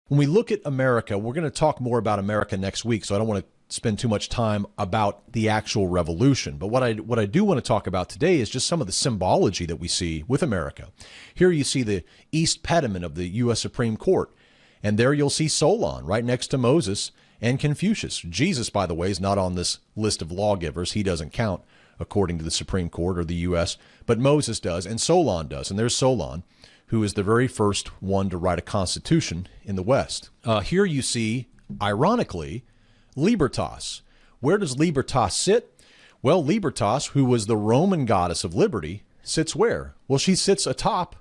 When we look at America, we're going to talk more about America next week, so I don't want to spend too much time about the actual revolution. But what I do want to talk about today is just some of the symbology that we see with America. Here you see the east pediment of the U.S. Supreme Court, and there you'll see Solon right next to Moses and Confucius. Jesus, by the way, is not on this list of lawgivers. He doesn't count according to the Supreme Court or the U.S., but Moses does, and Solon does. And there's Solon, who is the very first one to write a constitution in the West. Here you see, ironically, Libertas. Where does Libertas sit? Well, Libertas, who was the Roman goddess of liberty, sits where? Well, she sits atop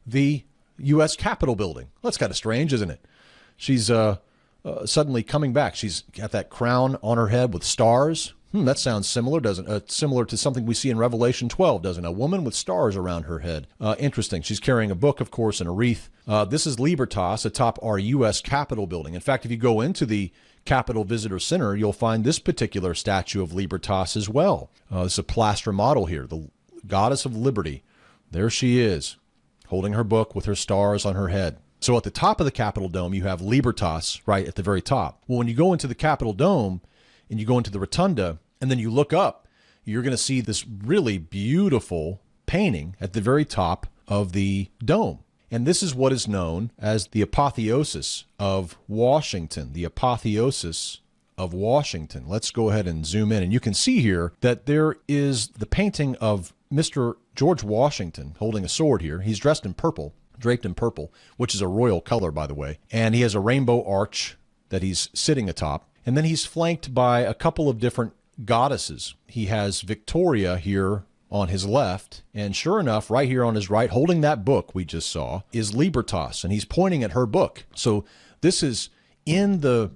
the U.S. Capitol building. Well, that's kind of strange, isn't it? She's suddenly coming back. She's got that crown on her head with stars. That sounds similar, doesn't it? Similar to something we see in Revelation 12, doesn't it? A woman with stars around her head. Interesting. She's carrying a book, of course, and a wreath. This is Libertas atop our U.S. Capitol building. In fact, if you go into the Capitol Visitor Center, you'll find this particular statue of Libertas as well. This is a plaster model here, the goddess of liberty. There she is, holding her book with her stars on her head. So at the top of the Capitol Dome, you have Libertas right at the very top. Well, when you go into the Capitol Dome and you go into the rotunda, and then you look up, you're going to see this really beautiful painting at the very top of the dome. And this is what is known as the apotheosis of Washington. The apotheosis of Washington. Let's go ahead and zoom in. And you can see here that there is the painting of Mr. George Washington holding a sword here. He's dressed in purple, draped in purple, which is a royal color, by the way. And he has a rainbow arch that he's sitting atop. And then he's flanked by a couple of different goddesses. He has Victoria here on his left, and sure enough, right here on his right, holding that book we just saw, is Libertas, and he's pointing at her book. So this is in the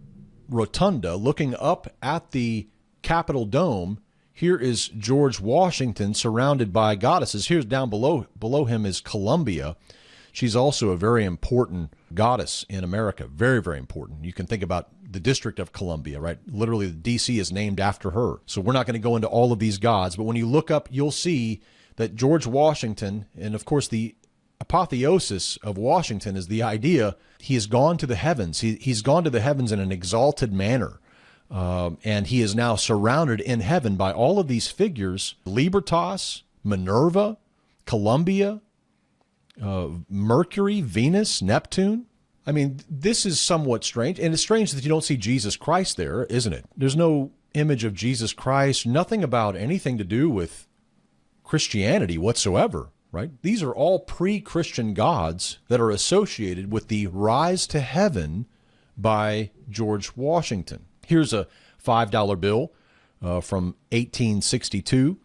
rotunda, looking up at the Capitol Dome. Here is George Washington surrounded by goddesses. Here's down below him is Columbia. She's also a very important goddess in America. Very, very important. You can think about the District of Columbia, right? Literally, the D.C. is named after her. So we're not going to go into all of these gods, but when you look up, you'll see that George Washington, and of course the apotheosis of Washington is the idea he has gone to the heavens. He's gone to the heavens in an exalted manner. And he is now surrounded in heaven by all of these figures: Libertas, Minerva, Columbia, Mercury, Venus, Neptune. I mean, this is somewhat strange, and it's strange that you don't see Jesus Christ there, isn't it? There's no image of Jesus Christ, nothing about anything to do with Christianity whatsoever, right? These are all pre-Christian gods that are associated with the rise to heaven by George Washington. Here's a $5 bill from 1862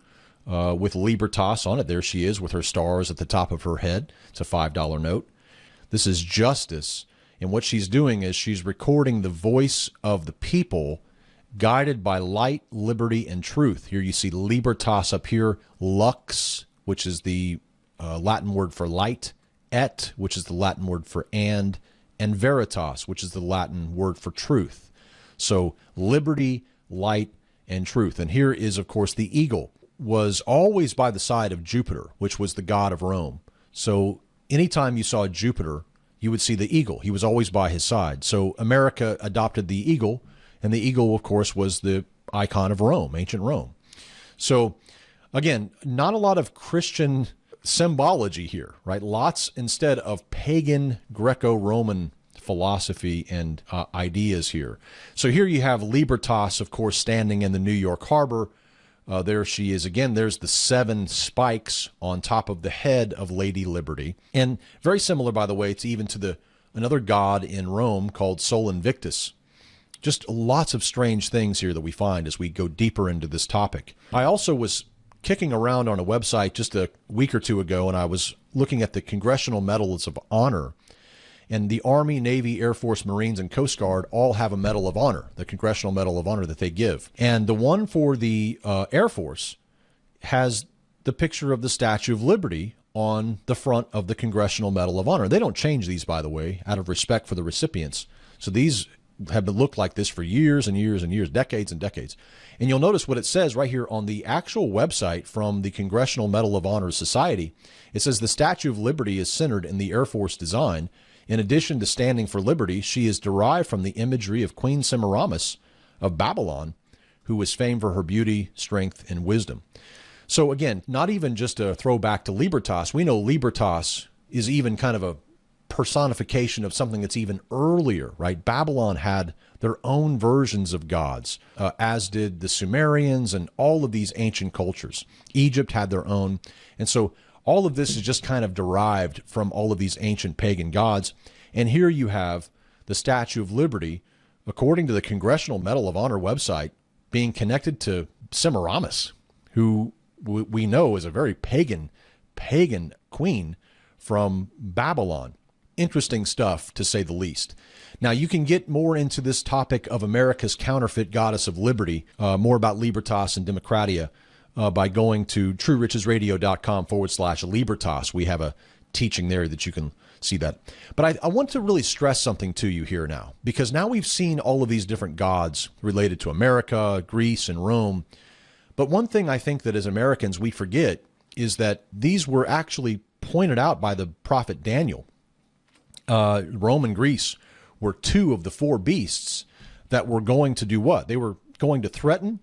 with Libertas on it. There she is with her stars at the top of her head. It's a $5 note. This is justice, and what she's doing is she's recording the voice of the people guided by light, liberty, and truth. Here you see Libertas up here, Lux, which is the Latin word for light, et, which is the Latin word for and veritas, which is the Latin word for truth. So liberty, light, and truth. And here is, of course, the eagle was always by the side of Jupiter, which was the god of Rome. So anytime you saw Jupiter, you would see the eagle. He was always by his side. So America adopted the eagle, and the eagle, of course, was the icon of Rome, ancient Rome. So, again, not a lot of Christian symbology here, right? Lots instead of pagan Greco-Roman philosophy and ideas here. So here you have Libertas, of course, standing in the New York harbor. There she is again. There's the 7 spikes on top of the head of Lady Liberty. And very similar, by the way, to even to another god in Rome called Sol Invictus. Just lots of strange things here that we find as we go deeper into this topic. I also was kicking around on a website just a week or two ago, and I was looking at the Congressional Medals of Honor. And the Army, Navy, Air Force, Marines, and Coast Guard all have a Medal of Honor, the Congressional Medal of Honor that they give. And the one for the Air Force has the picture of the Statue of Liberty on the front of the Congressional Medal of Honor. They don't change these, by the way, out of respect for the recipients. So these have been looked like this for years and years and years, decades and decades. And you'll notice what it says right here on the actual website from the Congressional Medal of Honor Society. It says the Statue of Liberty is centered in the Air Force design In addition to standing for liberty, she is derived from the imagery of Queen Semiramis of Babylon, who was famed for her beauty, strength, and wisdom. So again, not even just a throwback to Libertas. We know Libertas is even kind of a personification of something that's even earlier, right? Babylon had their own versions of gods, as did the Sumerians and all of these ancient cultures. Egypt had their own. And so all of this is just kind of derived from all of these ancient pagan gods. And here you have the Statue of Liberty, according to the Congressional Medal of Honor website, being connected to Semiramis, who we know is a very pagan queen from Babylon. Interesting stuff, to say the least. Now, you can get more into this topic of America's counterfeit goddess of liberty, more about Libertas and Democratia, by going to truerichesradio.com/Libertas. We have a teaching there that you can see that. But I want to really stress something to you here now, because now we've seen all of these different gods related to America, Greece, and Rome. But one thing I think that as Americans we forget is that these were actually pointed out by the prophet Daniel. Rome and Greece were two of the four beasts that were going to do what? They were going to threaten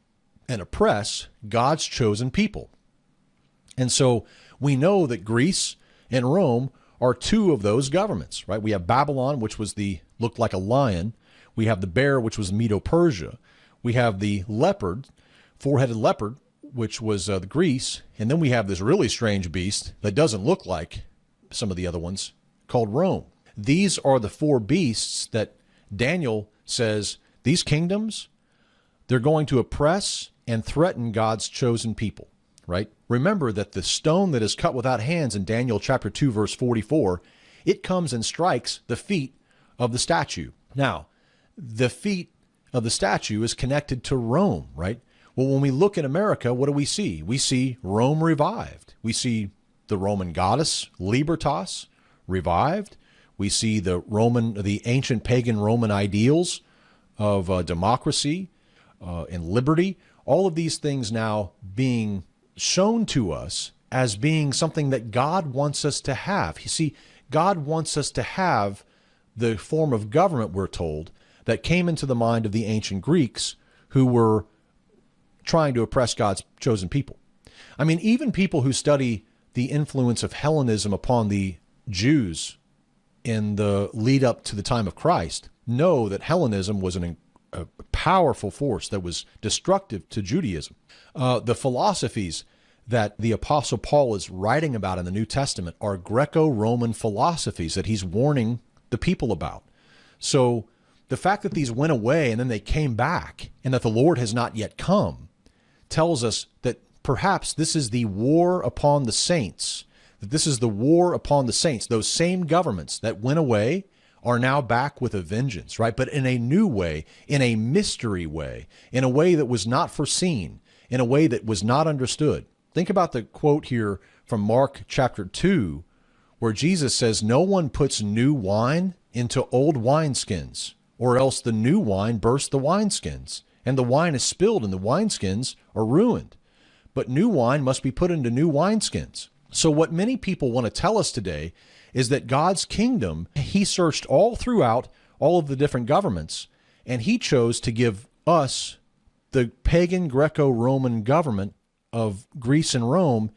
and oppress God's chosen people. And so we know that Greece and Rome are two of those governments, right? We have Babylon, which looked like a lion. We have the bear, which was Medo-Persia. We have the leopard, four-headed leopard, which was the Greece. And then we have this really strange beast that doesn't look like some of the other ones, called Rome. These are the four beasts that Daniel says, these kingdoms, they're going to oppress and threaten God's chosen people, right? Remember that the stone that is cut without hands in Daniel chapter 2, verse 44, it comes and strikes the feet of the statue. Now, the feet of the statue is connected to Rome, right? Well, when we look at America, what do we see? We see Rome revived. We see the Roman goddess, Libertas, revived. We see the ancient pagan Roman ideals of democracy and liberty. All of these things now being shown to us as being something that God wants us to have. You see, God wants us to have the form of government, we're told, that came into the mind of the ancient Greeks who were trying to oppress God's chosen people. I mean, even people who study the influence of Hellenism upon the Jews in the lead up to the time of Christ know that Hellenism was a powerful force that was destructive to Judaism. The philosophies that the Apostle Paul is writing about in the New Testament are Greco-Roman philosophies that he's warning the people about. So the fact that these went away and then they came back and that the Lord has not yet come tells us that perhaps this is the war upon the saints. This is the war upon the saints. Those same governments that went away are now back with a vengeance, right? But in a new way, in a mystery way, in a way that was not foreseen, in a way that was not understood. Think about the quote here from Mark chapter 2, where Jesus says, "No one puts new wine into old wineskins, or else the new wine bursts the wineskins, and the wine is spilled and the wineskins are ruined. But new wine must be put into new wineskins." So what many people want to tell us today is that God's kingdom, he searched all throughout all of the different governments, and he chose to give us the pagan Greco-Roman government of Greece and Rome,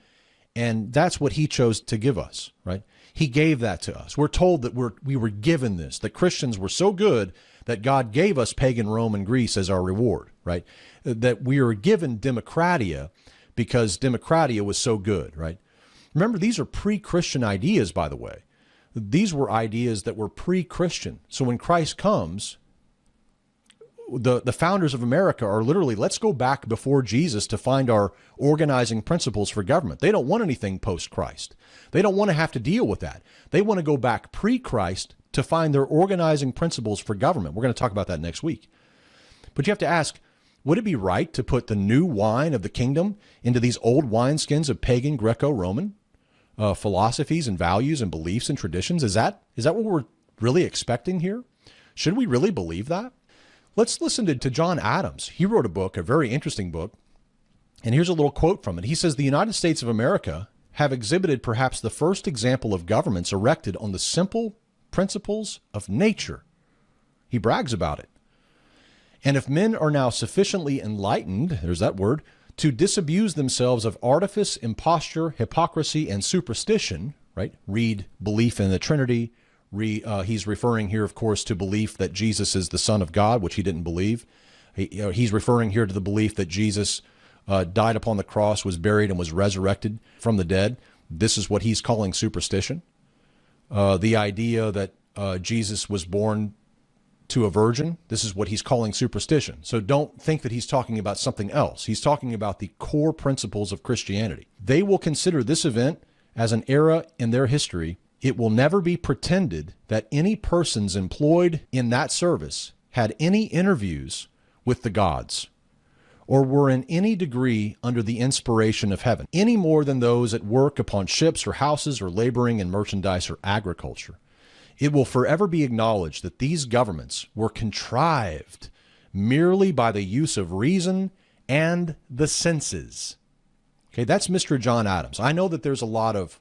and that's what he chose to give us, right? He gave that to us. We're told that we were given this, that Christians were so good that God gave us pagan Rome and Greece as our reward, right? That we are given Democratia because Democratia was so good, right? Remember, these are pre-Christian ideas, by the way. These were ideas that were pre-Christian. So when Christ comes, the founders of America are literally, let's go back before Jesus to find our organizing principles for government. They don't want anything post-Christ. They don't want to have to deal with that. They want to go back pre-Christ to find their organizing principles for government. We're going to talk about that next week. But you have to ask, would it be right to put the new wine of the kingdom into these old wineskins of pagan Greco-Roman philosophies and values and beliefs and traditions? Is that what we're really expecting here? Should we really believe that? Let's listen to John Adams. He wrote a book, a very interesting book, and here's a little quote from it. He says, "The United States of America have exhibited perhaps the first example of governments erected on the simple principles of nature. He brags about it. And if men are now sufficiently enlightened, there's that word, to disabuse themselves of artifice, imposture, hypocrisy, and superstition, right? Read belief in the Trinity. He's referring here, of course, to belief that Jesus is the Son of God, which he didn't believe. He's referring here to the belief that Jesus died upon the cross, was buried, and was resurrected from the dead. This is what he's calling superstition. The idea that Jesus was born to a virgin, this is what he's calling superstition. So don't think that he's talking about something else. He's talking about the core principles of Christianity. They will consider this event as an era in their history. It will never be pretended that any persons employed in that service had any interviews with the gods, or were in any degree under the inspiration of heaven, any more than those at work upon ships or houses or laboring in merchandise or agriculture. It will forever be acknowledged that these governments were contrived merely by the use of reason and the senses. Okay, that's Mr. John Adams. I know that there's a lot of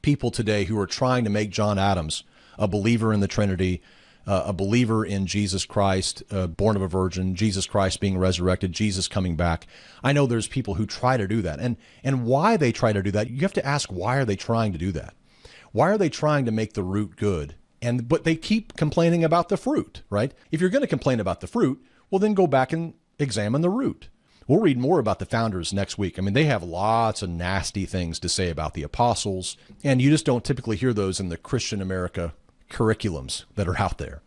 people today who are trying to make John Adams a believer in the Trinity, a believer in Jesus Christ, born of a virgin, Jesus Christ being resurrected, Jesus coming back. I know there's people who try to do that. And why they try to do that, you have to ask, why are they trying to do that? Why are they trying to make the root good? But they keep complaining about the fruit, right? If you're going to complain about the fruit, well, then go back and examine the root. We'll read more about the founders next week. I mean, they have lots of nasty things to say about the apostles, and you just don't typically hear those in the Christian America curriculums that are out there.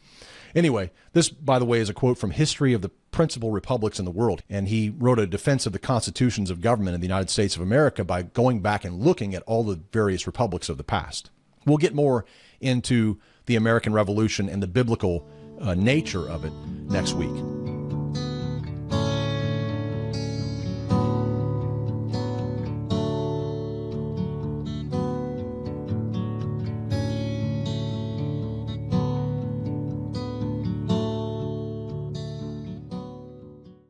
Anyway, this, by the way, is a quote from History of the Principal Republics in the World, and he wrote a defense of the constitutions of government in the United States of America by going back and looking at all the various republics of the past. We'll get more into the American Revolution and the biblical nature of it next week.